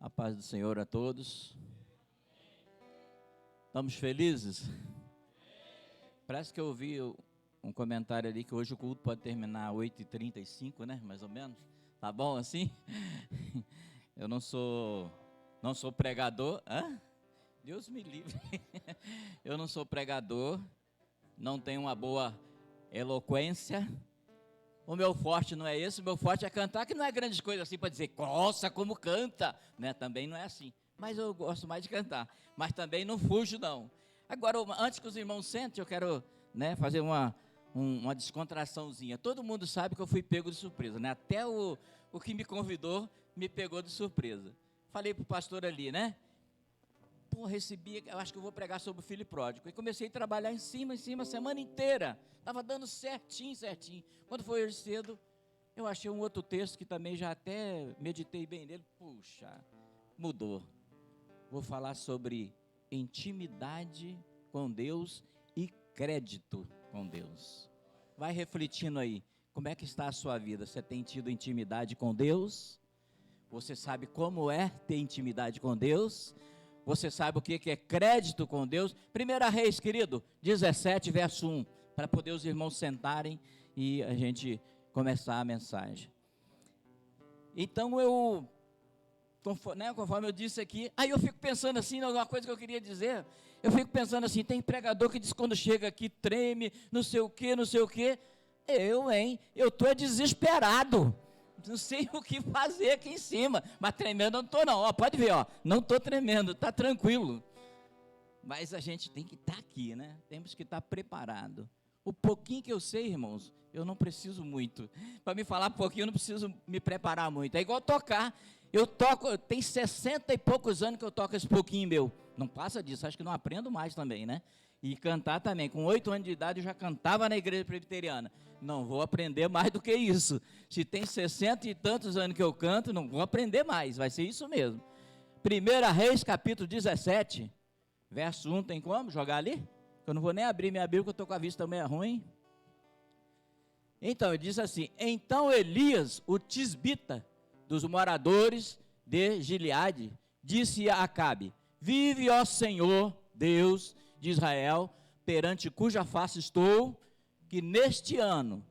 A paz do Senhor a todos. Estamos felizes? Parece que eu ouvi um comentário ali que hoje o culto pode terminar às 8h35, né? Mais ou menos. Tá bom assim? Eu não sou pregador. Hã? Deus me livre. Eu não sou pregador. Não tenho uma boa eloquência. O meu forte não é esse, o meu forte é cantar, que não é grande coisa assim para dizer, nossa, como canta, né? Também não é assim, mas eu gosto mais de cantar, mas também não fujo não. Agora, antes que os irmãos sentem, eu quero, né, fazer uma descontraçãozinha. Todo mundo sabe que eu fui pego de surpresa, né? Até o que me convidou me pegou de surpresa. Falei para o pastor ali, né? Pô, recebi, eu acho que eu vou pregar sobre o filho pródigo. E comecei a trabalhar em cima, a semana inteira. Estava dando certinho. Quando foi hoje cedo, eu achei um outro texto que também já até meditei bem nele. Puxa, mudou. Vou falar sobre intimidade com Deus e crédito com Deus. Vai refletindo aí, como é que está a sua vida? Você tem tido intimidade com Deus? Você sabe como é ter intimidade com Deus? Você sabe o que é crédito com Deus? 1 Reis, querido, 17, verso 1, para poder os irmãos sentarem e a gente começar a mensagem. Então conforme eu disse aqui, aí eu fico pensando assim, alguma coisa que eu queria dizer, eu fico pensando assim, tem pregador que diz quando chega aqui, treme, não sei o que, eu estou desesperado. Não sei o que fazer aqui em cima, mas tremendo eu não estou não, ó, pode ver, ó, não estou tremendo, está tranquilo, mas a gente tem que estar aqui, né, temos que estar preparado. O pouquinho que eu sei, irmãos, eu não preciso muito, para me falar pouquinho eu não preciso me preparar muito, é igual tocar, eu toco, tem 60 e poucos anos que eu toco esse pouquinho meu, não passa disso, acho que não aprendo mais também, né, e cantar também, com 8 anos de idade eu já cantava na igreja presbiteriana, não vou aprender mais do que isso, se tem 60 e tantos anos que eu canto, não vou aprender mais, vai ser isso mesmo. 1 Reis, capítulo 17, verso 1, tem como jogar ali? Eu não vou nem abrir minha Bíblia, porque eu estou com a vista meio ruim. Então, ele diz assim, então Elias, o tisbita, dos moradores de Gileade, disse a Acabe, vive, ó Senhor, Deus de Israel, perante cuja face estou, que neste ano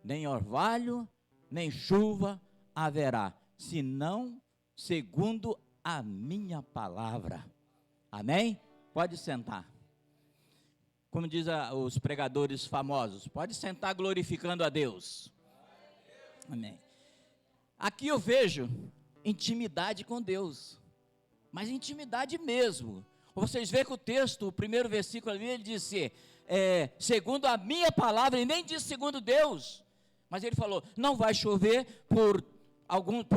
nem orvalho, nem chuva haverá, senão segundo a minha palavra. Amém? Pode sentar. Como diz os pregadores famosos, pode sentar glorificando a Deus. Amém. Aqui eu vejo intimidade com Deus, mas intimidade mesmo. Vocês veem que o texto, o primeiro versículo ali, ele disse, segundo a minha palavra, e nem disse segundo Deus, mas ele falou, não vai chover por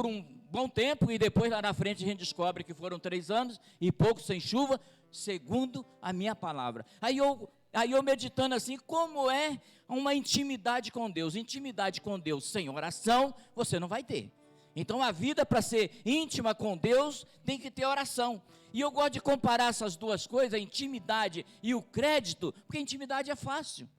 um bom tempo, e depois lá na frente a gente descobre que foram 3 anos, e pouco sem chuva, segundo a minha palavra. Aí eu meditando assim, como é uma intimidade com Deus? Intimidade com Deus sem oração, você não vai ter. Então a vida para ser íntima com Deus tem que ter oração. E eu gosto de comparar essas duas coisas, a intimidade e o crédito, porque a intimidade é fácil.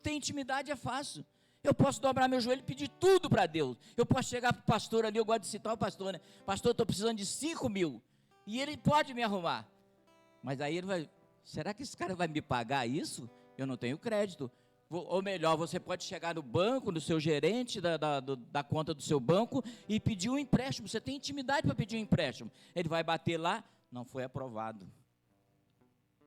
Ter intimidade é fácil. Eu posso dobrar meu joelho e pedir tudo para Deus. Eu posso chegar para o pastor ali, eu gosto de citar o pastor, né? Pastor, estou precisando de 5 mil. E ele pode me arrumar. Mas aí ele vai, será que esse cara vai me pagar isso? Eu não tenho crédito. Ou melhor, você pode chegar no banco, no seu gerente da conta do seu banco e pedir um empréstimo. Você tem intimidade para pedir um empréstimo. Ele vai bater lá, não foi aprovado.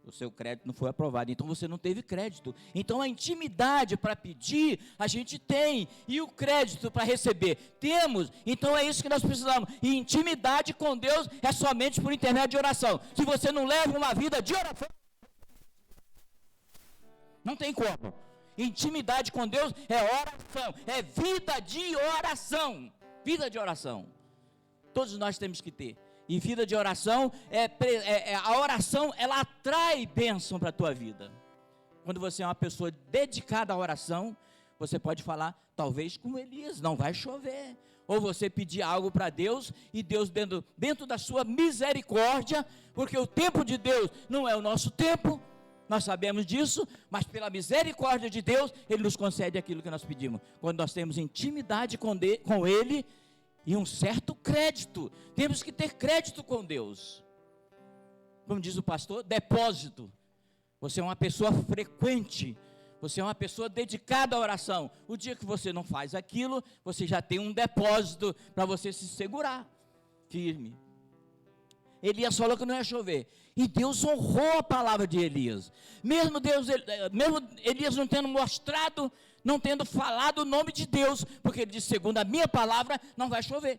O seu crédito não foi aprovado, então você não teve crédito. Então a intimidade para pedir, a gente tem. E o crédito para receber, temos. Então é isso que nós precisamos. E intimidade com Deus é somente por intermédio de oração. Se você não leva uma vida de oração, não tem como. Intimidade com Deus é oração, é vida de oração. Vida de oração. Todos nós temos que ter. E vida de oração, a oração, ela atrai bênção para a tua vida. Quando você é uma pessoa dedicada à oração, você pode falar, talvez com Elias, não vai chover. Ou você pedir algo para Deus, e Deus dentro da sua misericórdia, porque o tempo de Deus não é o nosso tempo, nós sabemos disso, mas pela misericórdia de Deus, Ele nos concede aquilo que nós pedimos. Quando nós temos intimidade com Ele, e um certo crédito. Temos que ter crédito com Deus. Como diz o pastor, depósito. Você é uma pessoa frequente, você é uma pessoa dedicada à oração. O dia que você não faz aquilo, você já tem um depósito para você se segurar firme. Elias falou que não ia chover, e Deus honrou a palavra de Elias, mesmo Elias não tendo mostrado, não tendo falado o nome de Deus, porque ele disse, segundo a minha palavra, não vai chover,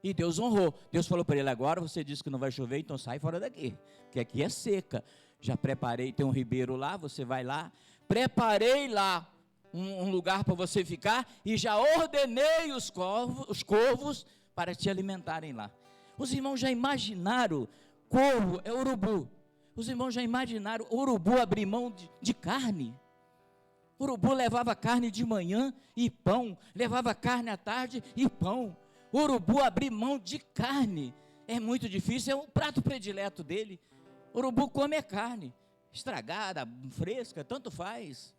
e Deus honrou. Deus falou para ele, agora você disse que não vai chover, então sai fora daqui, porque aqui é seca. Já preparei, tem um ribeiro lá, você vai lá, preparei lá um lugar para você ficar, e já ordenei os corvos para te alimentarem lá. Os irmãos já imaginaram, corvo é urubu, os irmãos já imaginaram urubu abrir mão de carne? Urubu levava carne de manhã e pão, levava carne à tarde e pão. Urubu abrir mão de carne é muito difícil, é o prato predileto dele. Urubu come carne, estragada, fresca, tanto faz.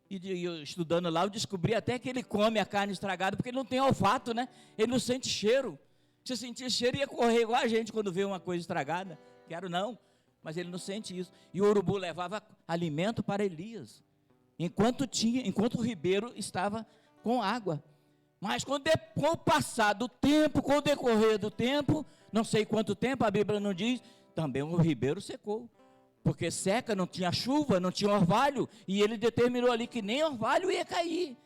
E eu, estudando lá, eu descobri até que ele come a carne estragada, porque ele não tem olfato, né? Ele não sente cheiro. Se sentir cheiro, ia correr igual a gente quando vê uma coisa estragada. Quero não, mas ele não sente isso. E o urubu levava alimento para Elias, enquanto o ribeiro estava com água. Mas com o passar do tempo, com o decorrer do tempo, não sei quanto tempo, a Bíblia não diz, também o ribeiro secou. Porque seca, não tinha chuva, não tinha orvalho, e ele determinou ali que nem orvalho ia cair,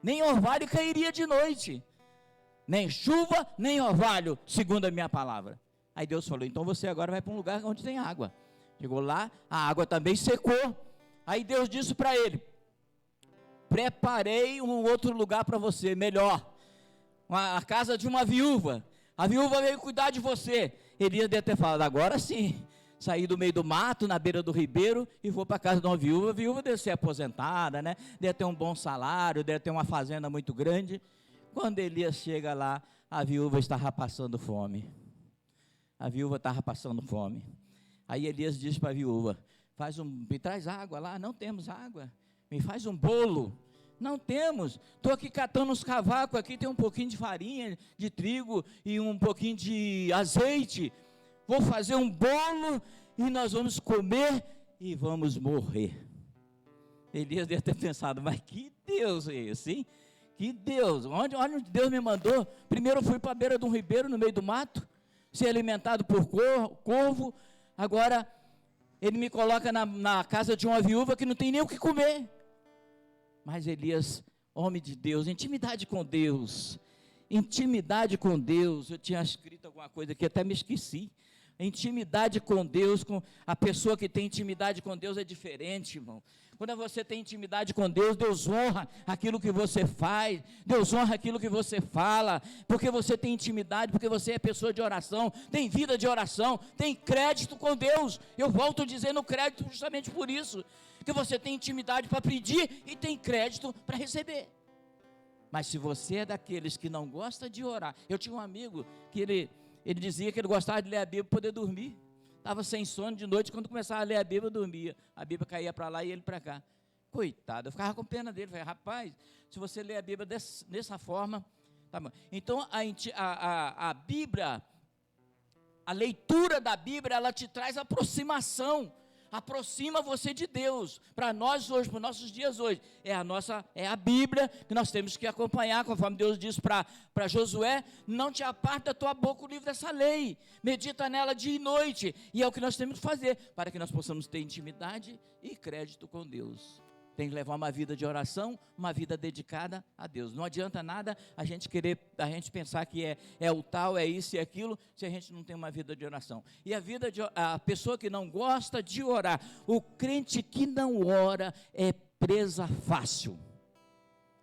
nem orvalho cairia de noite, nem chuva, nem orvalho, segundo a minha palavra. Aí Deus falou, então você agora vai para um lugar onde tem água. Chegou lá, a água também secou. Aí Deus disse para ele, preparei um outro lugar para você, melhor, a casa de uma viúva. A viúva veio cuidar de você. Elias deve ter falado, agora sim, saí do meio do mato, na beira do ribeiro, e vou para a casa de uma viúva. A viúva deve ser aposentada, né? Deve ter um bom salário, deve ter uma fazenda muito grande. Quando Elias chega lá, a viúva estava passando fome. A viúva estava passando fome. Aí Elias diz para a viúva, me traz água lá. Não temos água. Me faz um bolo. Não temos. Estou aqui catando uns cavacos, aqui tem um pouquinho de farinha, de trigo e um pouquinho de azeite. Vou fazer um bolo e nós vamos comer e vamos morrer. Elias deve ter pensado, mas que Deus é esse, hein? Que Deus, onde Deus me mandou? Primeiro eu fui para a beira de um ribeiro, no meio do mato, ser alimentado por corvo. Agora ele me coloca na casa de uma viúva que não tem nem o que comer. Mas Elias, homem de Deus, intimidade com Deus, eu tinha escrito alguma coisa que até me esqueci. Intimidade com Deus, com a pessoa que tem intimidade com Deus é diferente, irmão. Quando você tem intimidade com Deus, Deus honra aquilo que você faz, Deus honra aquilo que você fala, porque você tem intimidade, porque você é pessoa de oração, tem vida de oração, tem crédito com Deus. Eu volto dizendo crédito justamente por isso, que você tem intimidade para pedir e tem crédito para receber. Mas se você é daqueles que não gosta de orar, eu tinha um amigo que ele dizia que ele gostava de ler a Bíblia para poder dormir. Estava sem sono de noite, quando começava a ler a Bíblia, dormia. A Bíblia caía para lá e ele para cá. Coitado, eu ficava com pena dele. Falei, rapaz, se você ler a Bíblia dessa forma, tá bom. Então, a Bíblia, a leitura da Bíblia, ela te traz aproximação. Aproxima você de Deus. Para nós hoje, para os nossos dias hoje, é a Bíblia que nós temos que acompanhar, conforme Deus disse para Josué, não te aparte da tua boca o livro dessa lei, medita nela dia e noite, e é o que nós temos que fazer, para que nós possamos ter intimidade e crédito com Deus. Tem que levar uma vida de oração, uma vida dedicada a Deus. Não adianta nada a gente pensar que é o tal, é isso e aquilo, se a gente não tem uma vida de oração. E a pessoa que não gosta de orar, o crente que não ora é presa fácil.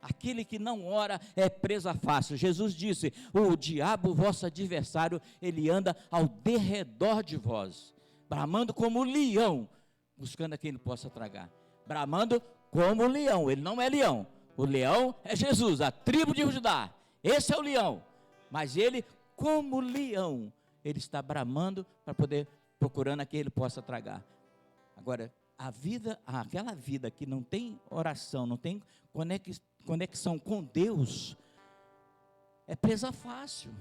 Aquele que não ora é presa fácil. Jesus disse, o diabo, vosso adversário, ele anda ao derredor de vós, bramando como leão, buscando a quem ele possa tragar. Bramando como o leão, ele não é leão, o leão é Jesus, a tribo de Judá, esse é o leão, mas ele, como leão, ele está bramando para poder, procurando a quem ele possa tragar. Agora, aquela vida que não tem oração, não tem conexão com Deus, é presa fácil.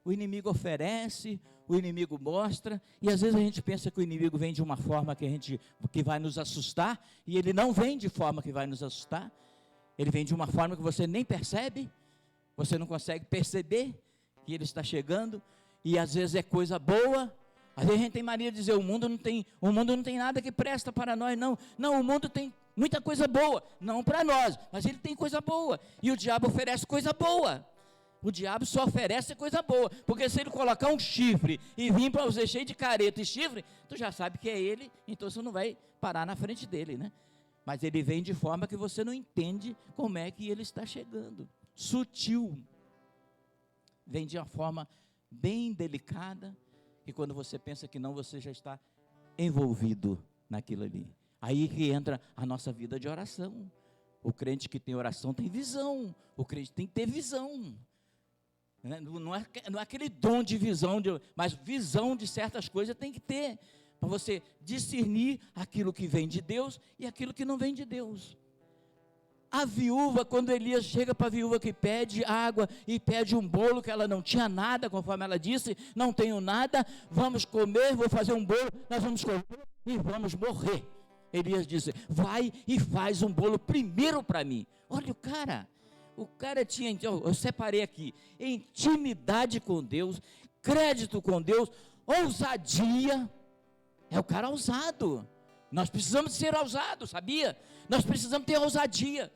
O inimigo oferece, o inimigo mostra, e às vezes a gente pensa que o inimigo vem de uma forma que vai nos assustar, e ele não vem de forma que vai nos assustar, ele vem de uma forma que você nem percebe, você não consegue perceber que ele está chegando, e às vezes é coisa boa. Às vezes a gente tem mania de dizer, o mundo não tem nada que presta para nós, não, o mundo tem muita coisa boa, não para nós, mas ele tem coisa boa, e o diabo oferece coisa boa. O diabo só oferece coisa boa, porque se ele colocar um chifre e vir para você cheio de careta e chifre, tu já sabe que é ele, então você não vai parar na frente dele, né? Mas ele vem de forma que você não entende como é que ele está chegando, sutil, vem de uma forma bem delicada, e quando você pensa que não, você já está envolvido naquilo ali. Aí que entra a nossa vida de oração. O crente que tem oração tem visão, o crente tem que ter visão. Não é aquele dom de visão, mas visão de certas coisas tem que ter, para você discernir aquilo que vem de Deus e aquilo que não vem de Deus. A viúva, quando Elias chega para a viúva que pede água e pede um bolo, que ela não tinha nada, conforme ela disse, não tenho nada, vamos comer, vou fazer um bolo, nós vamos comer e vamos morrer. Elias disse, vai e faz um bolo primeiro para mim. Olha o cara tinha, eu separei aqui, intimidade com Deus, crédito com Deus, ousadia, é o cara ousado. Nós precisamos ser ousados, sabia? Nós precisamos ter ousadia.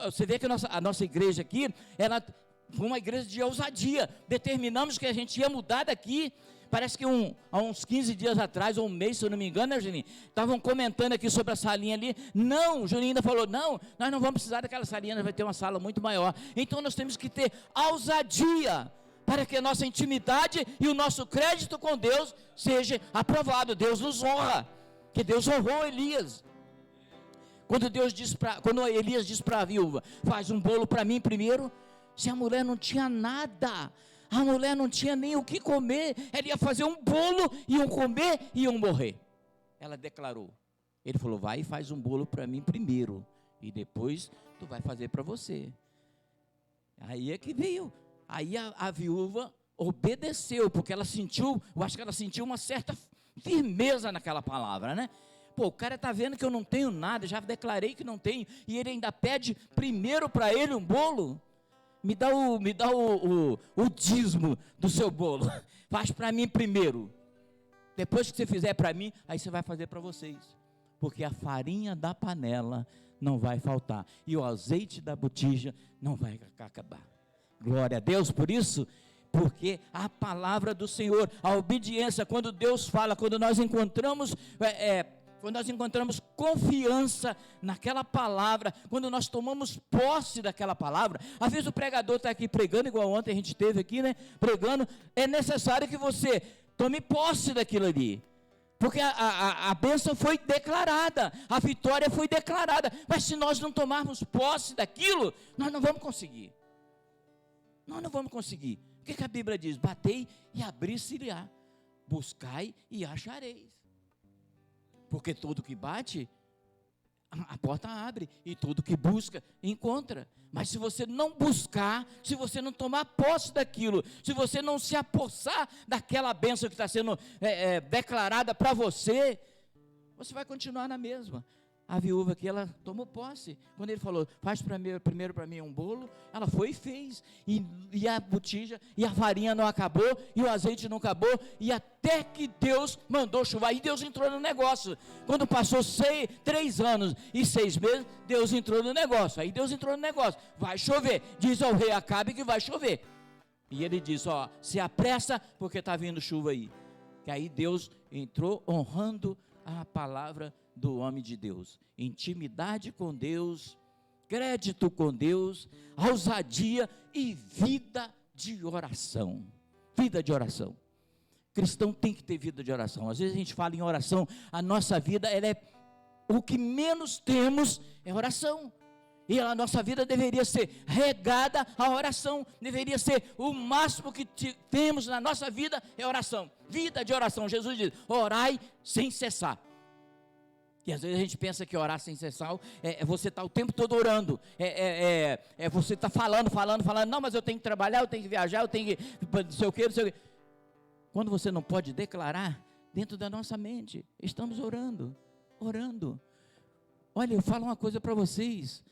Você vê que a nossa igreja aqui, ela foi uma igreja de ousadia. Determinamos que a gente ia mudar daqui. Parece que há uns 15 dias atrás, ou um mês, se eu não me engano, né, Juninho? Estavam comentando aqui sobre a salinha ali. Não, o Juninho ainda falou, não, nós não vamos precisar daquela salinha, nós vai ter uma sala muito maior. Então nós temos que ter ousadia, para que a nossa intimidade e o nosso crédito com Deus seja aprovado. Deus nos honra, que Deus honrou Elias. Quando Elias diz para a viúva, faz um bolo para mim primeiro, se a mulher não tinha nada, a mulher não tinha nem o que comer, ela ia fazer um bolo, iam comer e iam morrer. Ela declarou, ele falou, vai e faz um bolo para mim primeiro, e depois tu vai fazer para você. Aí é que veio, aí a viúva obedeceu, porque ela sentiu, eu acho que ela sentiu uma certa firmeza naquela palavra, né? Pô, o cara está vendo que eu não tenho nada, já declarei que não tenho, e ele ainda pede primeiro para ele um bolo. Me dá o dízimo do seu bolo, faz para mim primeiro, depois que você fizer para mim, aí você vai fazer para vocês, porque a farinha da panela não vai faltar, e o azeite da botija não vai acabar. Glória a Deus por isso, porque a palavra do Senhor, a obediência, quando Deus fala, quando nós encontramos confiança naquela palavra, quando nós tomamos posse daquela palavra, às vezes o pregador está aqui pregando, igual ontem a gente esteve aqui, né, pregando, é necessário que você tome posse daquilo ali, porque a bênção foi declarada, a vitória foi declarada, mas se nós não tomarmos posse daquilo, nós não vamos conseguir, o que a Bíblia diz? Batei e abri-se-lhe-á, buscai e achareis. Porque todo que bate, a porta abre, e todo que busca, encontra. Mas se você não buscar, se você não tomar posse daquilo, se você não se apossar daquela bênção que está sendo declarada para você, você vai continuar na mesma. A viúva aqui, ela tomou posse. Quando ele falou, faz primeiro para mim um bolo, ela foi e fez. E a botija, e a farinha não acabou, e o azeite não acabou, e até que Deus mandou chuvar. E Deus entrou no negócio. Quando passou 3 anos e 6 meses, Deus entrou no negócio. Aí Deus entrou no negócio. Vai chover. Diz ao rei Acabe que vai chover. E ele diz, se apressa, porque está vindo chuva aí. Que aí Deus entrou honrando a palavra do homem de Deus, intimidade com Deus, crédito com Deus, ousadia e vida de oração. Cristão tem que ter vida de oração. Às vezes a gente fala em oração, a nossa vida, o que menos temos é oração. E a nossa vida deveria ser regada à oração, deveria ser o máximo que temos na nossa vida é oração, vida de oração. Jesus diz, orai sem cessar. Que às vezes a gente pensa que orar sem cessar é você estar o tempo todo orando, você estar falando, não, mas eu tenho que trabalhar, eu tenho que viajar, eu tenho que, não sei o que, não sei o que. Quando você não pode declarar, dentro da nossa mente, estamos orando. Olha, eu falo uma coisa para vocês,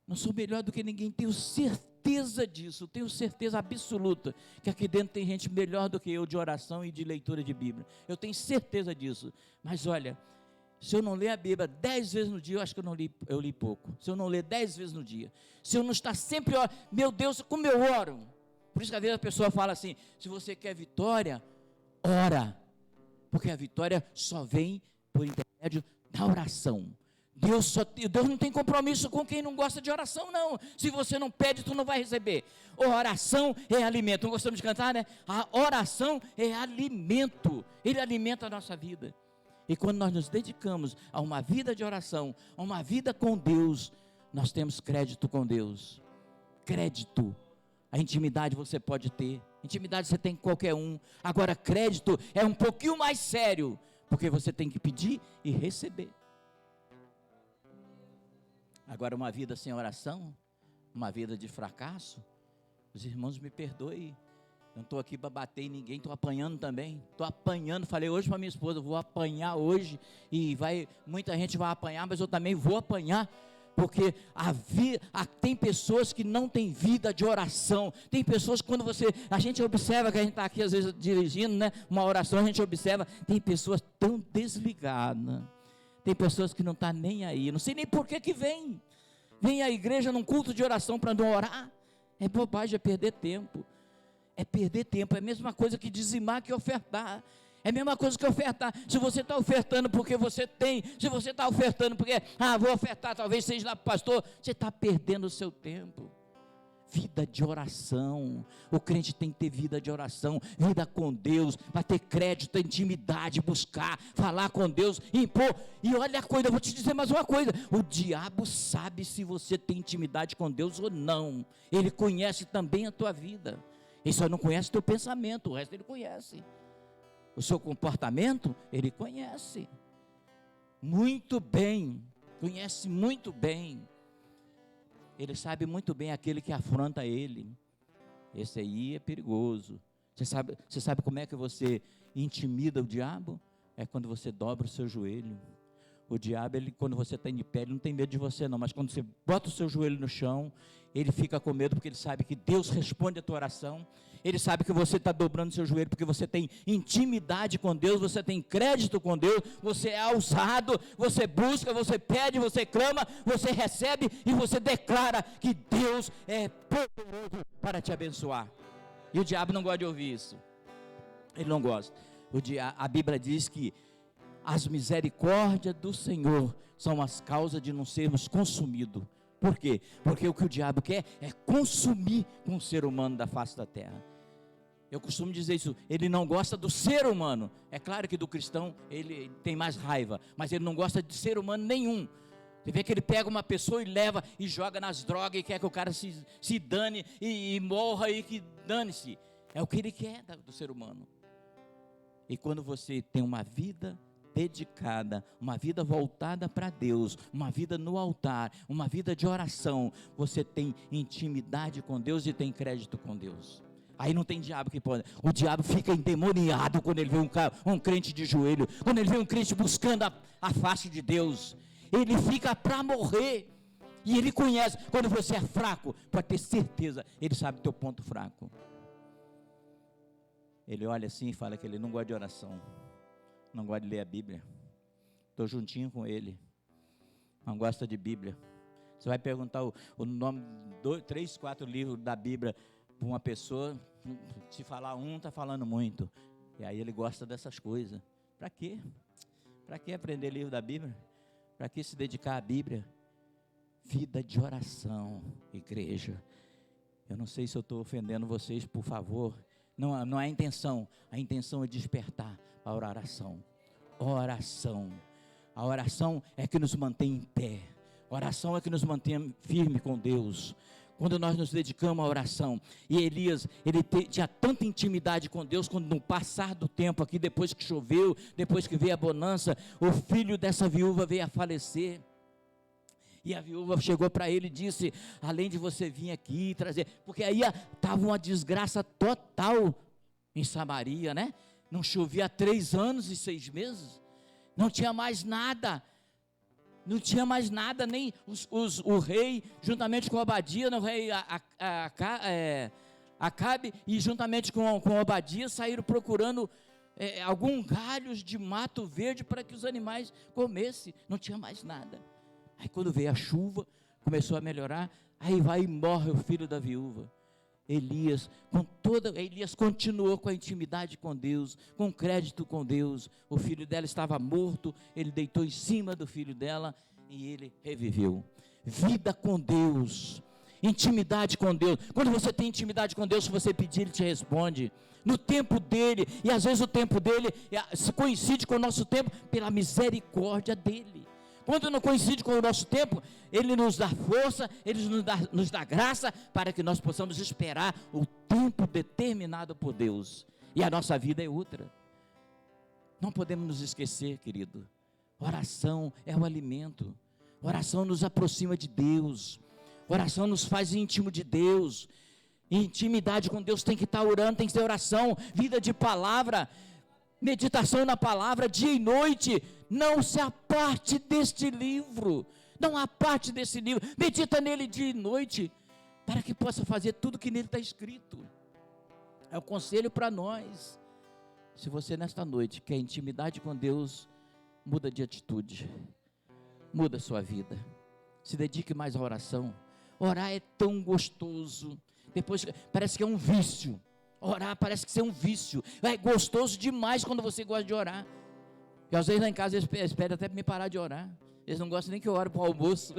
não sou melhor do que ninguém, tenho certeza disso, tenho certeza absoluta, que aqui dentro tem gente melhor do que eu de oração e de leitura de Bíblia, eu tenho certeza disso, mas olha, se eu não ler a Bíblia 10 vezes no dia, eu acho que eu li pouco. Se eu não ler 10 vezes no dia, se eu não estar sempre orando, meu Deus, como eu oro. Por isso que às vezes a pessoa fala assim, se você quer vitória, ora. Porque a vitória só vem por intermédio da oração. Deus não tem compromisso com quem não gosta de oração, não. Se você não pede, tu não vai receber. Oração é alimento. Não gostamos de cantar, né? A oração é alimento. Ele alimenta a nossa vida. E quando nós nos dedicamos a uma vida de oração, a uma vida com Deus, nós temos crédito com Deus. Crédito. A intimidade você pode ter. Intimidade você tem com qualquer um. Agora, crédito é um pouquinho mais sério, porque você tem que pedir e receber. Agora, uma vida sem oração, uma vida de fracasso, os irmãos me perdoem. Não estou aqui para bater em ninguém, estou apanhando também. Estou apanhando, falei hoje para minha esposa, vou apanhar hoje. E muita gente vai apanhar, mas eu também vou apanhar. Porque tem pessoas que não têm vida de oração. Tem pessoas que quando a gente observa, que a gente está aqui às vezes dirigindo, né, uma oração, a gente observa, tem pessoas tão desligadas. Tem pessoas que não estão nem aí. Não sei nem por que vem. Vem à igreja num culto de oração para não orar. É bobagem, é perder tempo. É perder tempo, é a mesma coisa que dizimar, que ofertar. É a mesma coisa que ofertar. Se você está ofertando porque você tem, se você está ofertando porque, vou ofertar, talvez seja lá para o pastor, você está perdendo o seu tempo. Vida de oração. O crente tem que ter vida de oração, vida com Deus, para ter crédito, intimidade, buscar, falar com Deus, impor. E olha a coisa, eu vou te dizer mais uma coisa: o diabo sabe se você tem intimidade com Deus ou não. Ele conhece também a tua vida. Ele só não conhece o teu pensamento, o resto ele conhece. O seu comportamento, ele conhece. Muito bem, conhece muito bem. Ele sabe muito bem aquele que afronta ele. Esse aí é perigoso. Você sabe como é que você intimida o diabo? É quando você dobra o seu joelho. O diabo, quando você está de pé, ele não tem medo de você não, mas quando você bota o seu joelho no chão, ele fica com medo, porque ele sabe que Deus responde a tua oração. Ele sabe que você está dobrando o seu joelho, porque você tem intimidade com Deus, você tem crédito com Deus, você é ousado, você busca, você pede, você clama, você recebe e você declara que Deus é poderoso para te abençoar. E o diabo não gosta de ouvir isso. Ele não gosta. A Bíblia diz que as misericórdias do Senhor são as causas de não sermos consumidos. Por quê? Porque o que o diabo quer é consumir com o ser humano da face da terra. Eu costumo dizer isso, ele não gosta do ser humano. É claro que do cristão ele tem mais raiva, mas ele não gosta de ser humano nenhum. Você vê que ele pega uma pessoa e leva e joga nas drogas e quer que o cara se dane e morra e que dane-se. É o que ele quer do ser humano. E quando você tem uma vida dedicada, uma vida voltada para Deus, uma vida no altar, uma vida de oração, você tem intimidade com Deus e tem crédito com Deus. Aí não tem diabo que pode. O diabo fica endemoniado quando ele vê um crente de joelho, quando ele vê um crente buscando a face de Deus. Ele fica para morrer. E ele conhece. Quando você é fraco, pode ter certeza, ele sabe o teu ponto fraco. Ele olha assim e fala que ele não gosta de oração, não gosta de ler a Bíblia. Estou juntinho com ele, não gosta de Bíblia. Você vai perguntar o nome, 3, 4 livros da Bíblia para uma pessoa, se falar um, está falando muito. E aí ele gosta dessas coisas. Para quê? Para que aprender livro da Bíblia? Para que se dedicar à Bíblia? Vida de oração, igreja. Eu não sei se eu estou ofendendo vocês, por favor. Não é a intenção é despertar a oração. Oração. A oração é que nos mantém em pé. A oração é que nos mantém firme com Deus. quando nós nos dedicamos à oração. E Elias, ele tinha tanta intimidade com Deus, quando no passar do tempo aqui, depois que choveu, depois que veio a bonança, o filho dessa viúva veio a falecer. E a viúva chegou para ele e disse: além de você vir aqui trazer, porque aí estava uma desgraça total em Samaria, né? Não chovia há 3 anos e 6 meses, não tinha mais nada. Não tinha mais nada, nem o rei, juntamente com Obadia, o rei Acabe, e juntamente com Obadia, saíram procurando alguns galhos de mato verde para que os animais comessem. Não tinha mais nada. Aí quando veio a chuva, começou a melhorar, aí vai e morre o filho da viúva. Elias continuou com a intimidade com Deus, com crédito com Deus. O filho dela estava morto, ele deitou em cima do filho dela e ele reviveu. Vida com Deus, intimidade com Deus. Quando você tem intimidade com Deus, se você pedir, Ele te responde no tempo dele, e às vezes o tempo dele se coincide com o nosso tempo pela misericórdia dele. Quando não coincide com o nosso tempo, Ele nos dá força, Ele nos dá graça, para que nós possamos esperar o tempo determinado por Deus, e a nossa vida é outra. Não podemos nos esquecer, querido, oração é o alimento, oração nos aproxima de Deus, oração nos faz íntimo de Deus. Intimidade com Deus tem que estar orando, tem que ter oração, vida de palavra, meditação na palavra, dia e noite. Não se aparte deste livro, não aparte desse livro, medita nele dia e noite, para que possa fazer tudo que nele está escrito. É o conselho para nós. Se você nesta noite quer intimidade com Deus, muda de atitude, muda a sua vida, se dedique mais à oração. Orar é tão gostoso, depois parece que é um vício. Orar parece que é um vício, é gostoso demais quando você gosta de orar. E às vezes lá em casa eles pedem até para me parar de orar. Eles não gostam nem que eu ore para o almoço,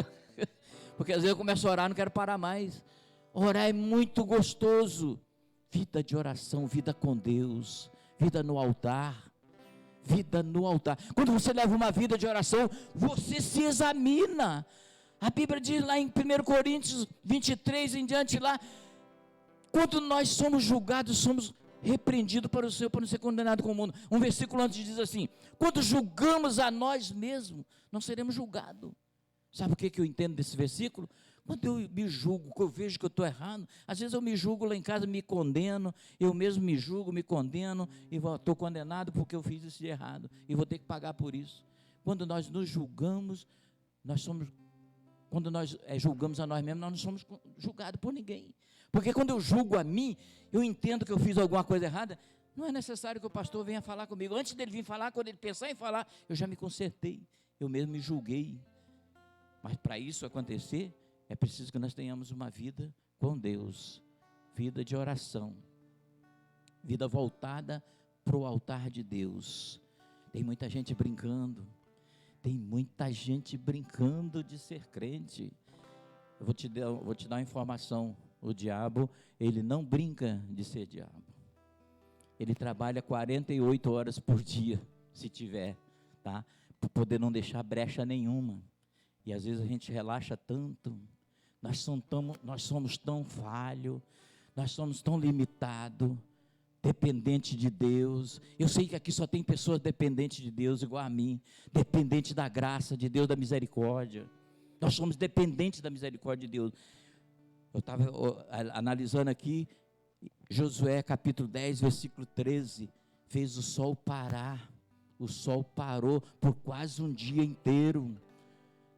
porque às vezes eu começo a orar e não quero parar mais. Orar é muito gostoso. Vida de oração, vida com Deus, vida no altar, vida no altar. Quando você leva uma vida de oração, você se examina. A Bíblia diz lá em 1 Coríntios 23 em diante lá, quando nós somos julgados, somos repreendidos para o Senhor, para não ser condenado com o mundo. Um versículo antes diz assim: quando julgamos a nós mesmos, não seremos julgados. Sabe o que eu entendo desse versículo? Quando eu me julgo, eu vejo que eu estou errado, às vezes eu me julgo lá em casa, me condeno, eu mesmo me julgo, me condeno, e estou condenado porque eu fiz isso de errado, e vou ter que pagar por isso. Quando nós nos julgamos, quando nós julgamos a nós mesmos, nós não somos julgados por ninguém. Porque quando eu julgo a mim, eu entendo que eu fiz alguma coisa errada, não é necessário que o pastor venha falar comigo. Antes dele vir falar, quando ele pensar em falar, eu já me consertei, eu mesmo me julguei. Mas para isso acontecer, é preciso que nós tenhamos uma vida com Deus, vida de oração, vida voltada para o altar de Deus. Tem muita gente brincando, de ser crente. Eu vou te dar uma informação: o diabo, ele não brinca de ser diabo. Ele trabalha 48 horas por dia, se tiver, tá? Para poder não deixar brecha nenhuma. E às vezes a gente relaxa tanto, nós somos tão falhos, nós somos tão limitados, dependentes de Deus. Eu sei que aqui só tem pessoas dependentes de Deus, igual a mim, dependentes da graça de Deus, da misericórdia. Nós somos dependentes da misericórdia de Deus. Eu estava analisando aqui, Josué capítulo 10, versículo 13, fez o sol parar. O sol parou por quase um dia inteiro.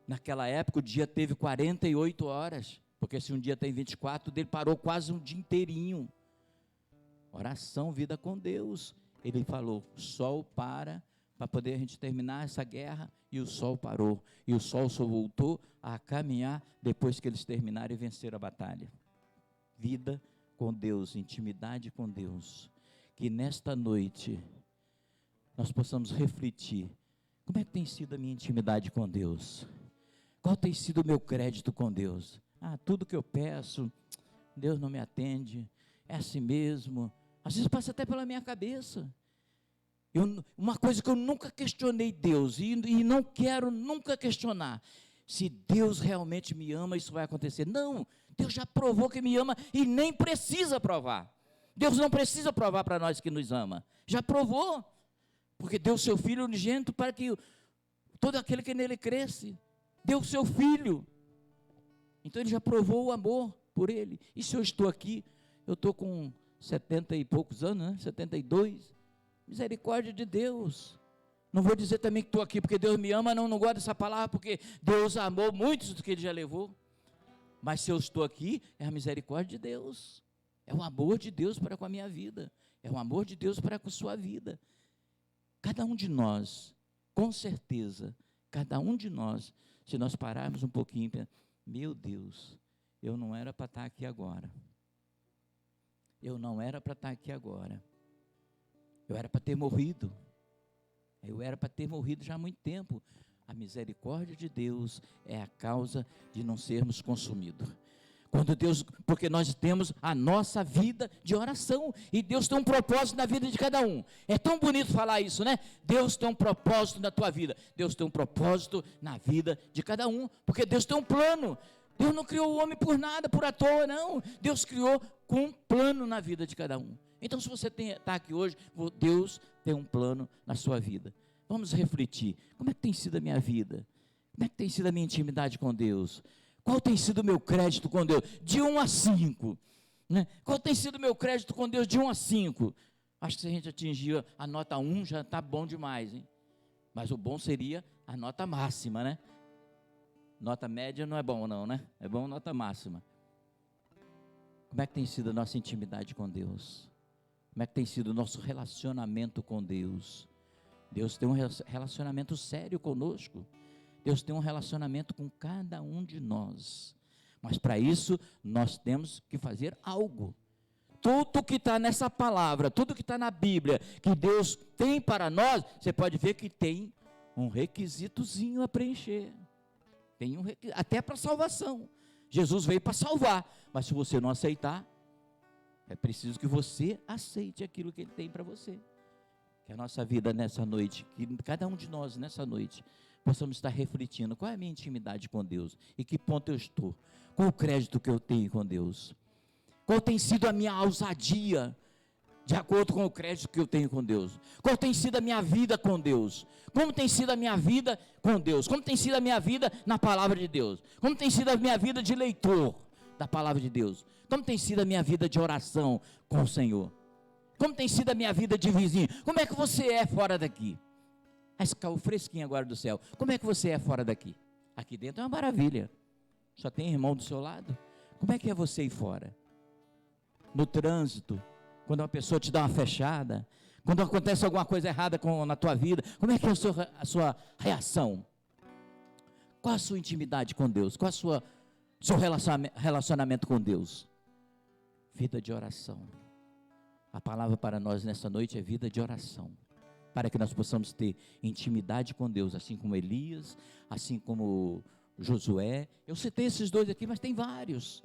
Naquela época o dia teve 48 horas, porque se um dia tem 24, dele parou quase um dia inteirinho. Oração, vida com Deus. Ele falou: o sol para poder a gente terminar essa guerra, e o sol parou, e o sol só voltou a caminhar depois que eles terminaram e venceram a batalha. Vida com Deus, intimidade com Deus. Que nesta noite nós possamos refletir: como é que tem sido a minha intimidade com Deus? Qual tem sido o meu crédito com Deus? Tudo que eu peço, Deus não me atende, é assim mesmo. Às vezes passa até pela minha cabeça. Uma coisa que eu nunca questionei Deus, e não quero nunca questionar: se Deus realmente me ama, isso vai acontecer. Não, Deus já provou que me ama e nem precisa provar. Deus não precisa provar para nós que nos ama. Já provou. Porque deu o seu Filho unigênito para que todo aquele que nele cresce, deu o seu Filho. Então ele já provou o amor por ele. E se eu estou aqui, eu estou com 70 e poucos anos, né? 72. Misericórdia de Deus. Não vou dizer também que estou aqui porque Deus me ama, não gosto dessa palavra, porque Deus amou muitos do que Ele já levou. Mas se eu estou aqui, é a misericórdia de Deus. É o amor de Deus para com a minha vida. É o amor de Deus para com a sua vida. Cada um de nós, com certeza, cada um de nós, se nós pararmos um pouquinho, meu Deus, eu não era para estar aqui agora. Eu não era para estar aqui agora. Eu era para ter morrido. Eu era para ter morrido já há muito tempo. A misericórdia de Deus é a causa de não sermos consumidos. Porque nós temos a nossa vida de oração, e Deus tem um propósito na vida de cada um. É tão bonito falar isso, né? Deus tem um propósito na tua vida, Deus tem um propósito na vida de cada um, porque Deus tem um plano. Deus não criou o homem por nada, por à toa, não. Deus criou com um plano na vida de cada um. Então, se você está aqui hoje, Deus tem um plano na sua vida. Vamos refletir, como é que tem sido a minha vida? Como é que tem sido a minha intimidade com Deus? Qual tem sido o meu crédito com Deus? De 1 a 5. Né? Qual tem sido o meu crédito com Deus de 1 a 5? Acho que se a gente atingir a nota 1, já está bom demais, hein? Mas o bom seria a nota máxima, né? Nota média não é bom não, né? É bom nota máxima. Como é que tem sido a nossa intimidade com Deus? Como é que tem sido o nosso relacionamento com Deus? Deus tem um relacionamento sério conosco. Deus tem um relacionamento com cada um de nós. Mas para isso, nós temos que fazer algo. Tudo que está nessa palavra, tudo que está na Bíblia, que Deus tem para nós, você pode ver que tem um requisitozinho a preencher. Tem até para salvação. Jesus veio para salvar, mas se você não aceitar, é preciso que você aceite aquilo que Ele tem para você. Que a nossa vida nessa noite, que cada um de nós nessa noite, possamos estar refletindo, qual é a minha intimidade com Deus, e que ponto eu estou, qual o crédito que eu tenho com Deus, qual tem sido a minha ousadia, de acordo com o crédito que eu tenho com Deus, qual tem sido a minha vida com Deus, como tem sido a minha vida com Deus, como tem sido a minha vida na palavra de Deus, como tem sido a minha vida de leitor da palavra de Deus, como tem sido a minha vida de oração com o Senhor, como tem sido a minha vida de vizinho, como é que você é fora daqui? Esse caiu fresquinho agora do céu. Como é que você é fora daqui? Aqui dentro é uma maravilha. Só tem irmão do seu lado. Como é que é você aí fora? No trânsito, quando uma pessoa te dá uma fechada, quando acontece alguma coisa errada na tua vida, como é que é a sua reação? Qual a sua intimidade com Deus? Qual o seu relacionamento com Deus? Vida de oração. A palavra para nós nessa noite é vida de oração. Para que nós possamos ter intimidade com Deus, assim como Elias, assim como Josué. Eu citei esses dois aqui, mas tem vários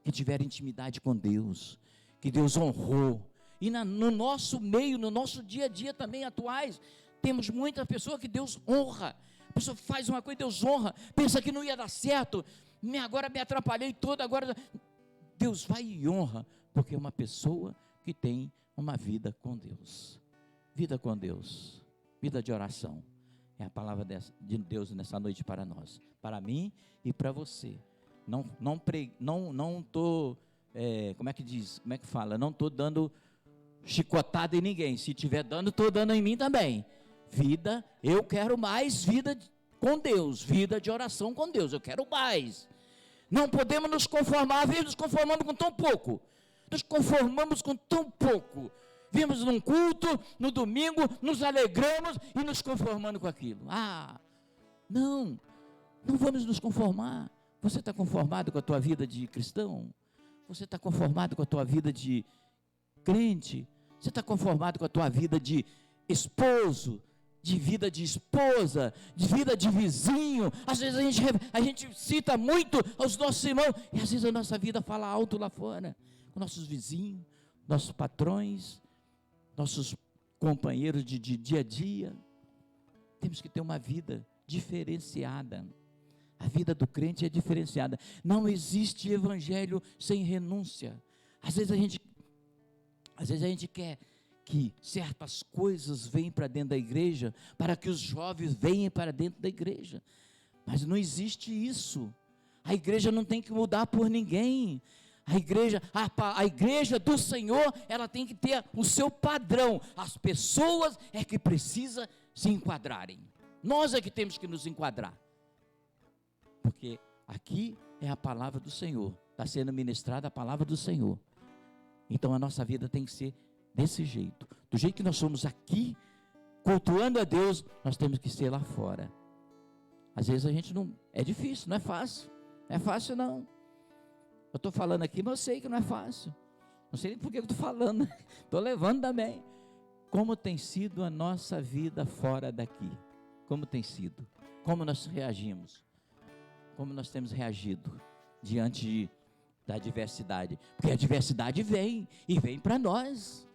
que tiveram intimidade com Deus, que Deus honrou. E no nosso meio, no nosso dia a dia também atuais, temos muita pessoa que Deus honra. A pessoa faz uma coisa e Deus honra, pensa que não ia dar certo, agora me atrapalhei todo, agora Deus vai e honra, porque é uma pessoa que tem uma vida com Deus. Vida com Deus, vida de oração, é a palavra de Deus nessa noite para nós, para mim e para você. Não estou, como é que fala? Não estou dando chicotada em ninguém. Se estiver dando, estou dando em mim também. Vida, eu quero mais vida com Deus, vida de oração com Deus, eu quero mais. Não podemos nos conformar, vimos nos conformando com tão pouco. Nos conformamos com tão pouco. Vimos num culto, no domingo, nos alegramos e nos conformando com aquilo. Não vamos nos conformar. Você está conformado com a tua vida de cristão? Você está conformado com a tua vida de crente? Você está conformado com a tua vida de esposo? De vida de esposa? De vida de vizinho? Às vezes a gente cita muito aos nossos irmãos, e às vezes a nossa vida fala alto lá fora, com nossos vizinhos, nossos patrões, nossos companheiros de dia a dia. Temos que ter uma vida diferenciada. A vida do crente é diferenciada. Não existe evangelho sem renúncia. Às vezes a gente quer que certas coisas venham para dentro da igreja, para que os jovens venham para dentro da igreja. Mas não existe isso. A igreja não tem que mudar por ninguém. A igreja do Senhor, ela tem que ter o seu padrão. As pessoas é que precisam se enquadrarem. Nós é que temos que nos enquadrar. Porque aqui é a palavra do Senhor. Está sendo ministrada a palavra do Senhor. Então a nossa vida tem que ser desse jeito. Do jeito que nós somos aqui, cultuando a Deus, nós temos que ser lá fora. Às vezes a gente não... É difícil, não é fácil. Não é fácil não. Eu estou falando aqui, mas eu sei que não é fácil. Não sei nem por que eu estou falando. Estou levando também. Como tem sido a nossa vida fora daqui? Como tem sido? Como nós reagimos? Como nós temos reagido diante da adversidade? Porque a adversidade vem, e vem para nós.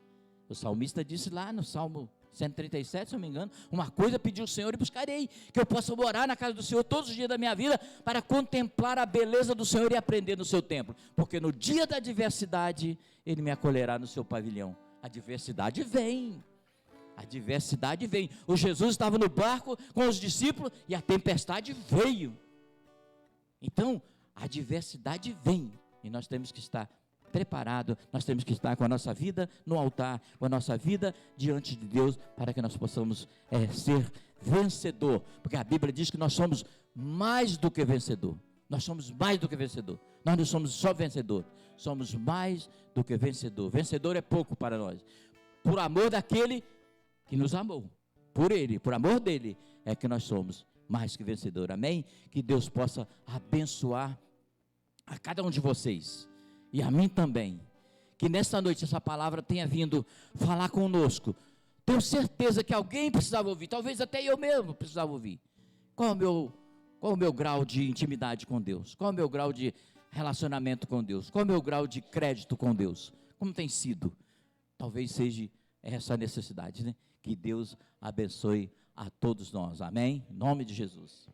O salmista disse lá no Salmo 137, se não me engano, uma coisa pediu o Senhor e buscarei, que eu possa morar na casa do Senhor todos os dias da minha vida, para contemplar a beleza do Senhor e aprender no seu templo, porque no dia da adversidade, Ele me acolherá no seu pavilhão. A adversidade vem, o Jesus estava no barco com os discípulos, e a tempestade veio. Então, a adversidade vem, e nós temos que estar preparado, nós temos que estar com a nossa vida no altar, com a nossa vida diante de Deus, para que nós possamos ser vencedor, porque a Bíblia diz que nós somos mais do que vencedor. Nós somos mais do que vencedor. Nós não somos só vencedor, somos mais do que vencedor. Vencedor é pouco para nós. Por amor daquele que nos amou, por Ele, por amor dele, é que nós somos mais que vencedor. Amém? Que Deus possa abençoar a cada um de vocês e a mim também, que nesta noite essa palavra tenha vindo falar conosco. Tenho certeza que alguém precisava ouvir, talvez até eu mesmo precisava ouvir. Qual é o meu grau de intimidade com Deus? Qual é o meu grau de relacionamento com Deus? Qual é o meu grau de crédito com Deus? Como tem sido? Talvez seja essa necessidade, né? Que Deus abençoe a todos nós, amém? Em nome de Jesus.